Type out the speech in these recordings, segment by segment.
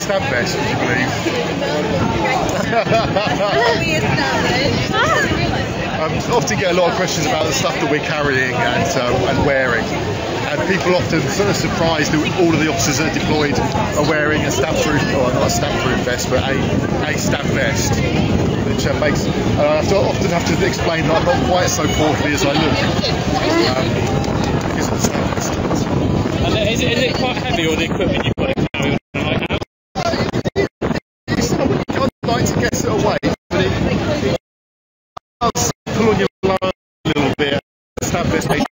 stab vest, would you believe? Often get a lot of questions about the stuff that we're carrying and wearing. And people often sort of surprised that all of the officers that are deployed are wearing a stab-proof, or not a stab-proof vest, but a stab vest, which makes. I often have to explain that I'm not quite so portly as I look because of the stab vest. And is it quite heavy, or the equipment you've got to carry on a night out? I'd like to guess at a weight, but it does pull on your lungs a little bit. The stab vest makes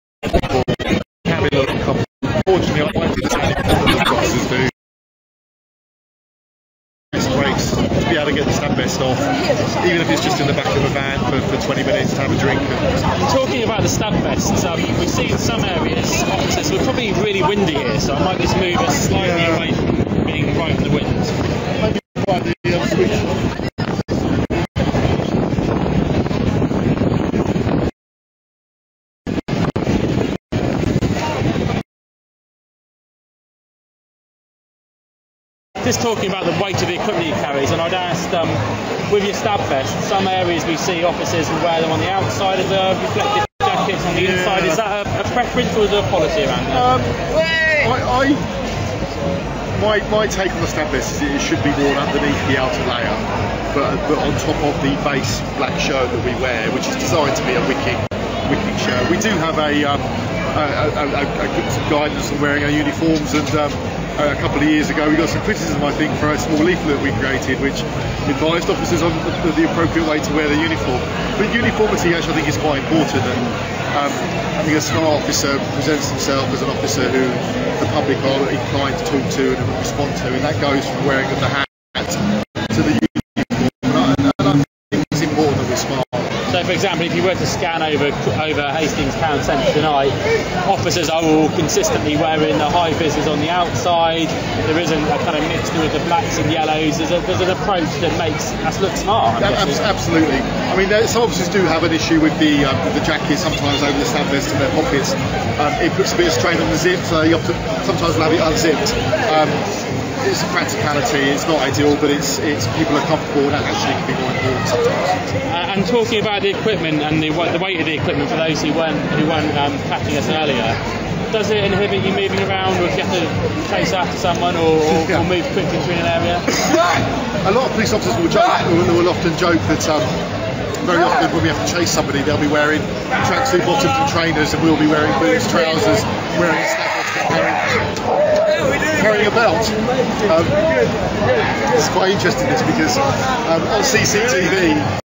unfortunately, I won't do the same as the officers do. It's great to be able to get the stab vest off, even if it's just in the back of a van for 20 minutes to have a drink. Talking about the stab vests, we see in some areas officers were probably really windy here, so I might just move us slightly away from being right in the wind. Maybe try the switch. Just talking about the weight of the equipment you carry, and I'd asked, with your stab vest, some areas we see officers will wear them on the outside of the reflective jackets, on the inside. Is that a preference, or is there a policy around that? My take on the stab vest is it should be worn underneath the outer layer, but on top of the base black shirt that we wear, which is designed to be a wicking shirt. We do have some guidance on wearing our uniforms, and a couple of years ago we got some criticism, I think, for a small leaflet we created which advised officers on the appropriate way to wear their uniform. But uniformity actually I think is quite important, and I think a SCAR officer presents himself as an officer who the public are inclined to talk to and respond to, and that goes from wearing of the hat to the uniform, and I think it's important that we're smart. So, for example, if you were to scan over Hastings Town Centre tonight, officers are all consistently wearing the high visors on the outside. There isn't a kind of mixture with the blacks and yellows. There's an approach that makes us look smart. Absolutely. I mean, some officers do have an issue with the jacket sometimes over the stab vest in their pockets. It puts a bit of strain on the zip, so you sometimes will have it unzipped. It's a practicality, it's not ideal, but it's people are comfortable, and that actually can be more important sometimes. And talking about the equipment and the weight of the equipment, for those who weren't catching us earlier, does it inhibit you moving around, or if you have to chase after someone or move quickly between an area? A lot of police officers will often joke that very often when we have to chase somebody, they'll be wearing tracksuit bottoms and trainers, and we'll be wearing boots, trousers, wearing a stab vest, carrying a belt. It's quite interesting, this, because on CCTV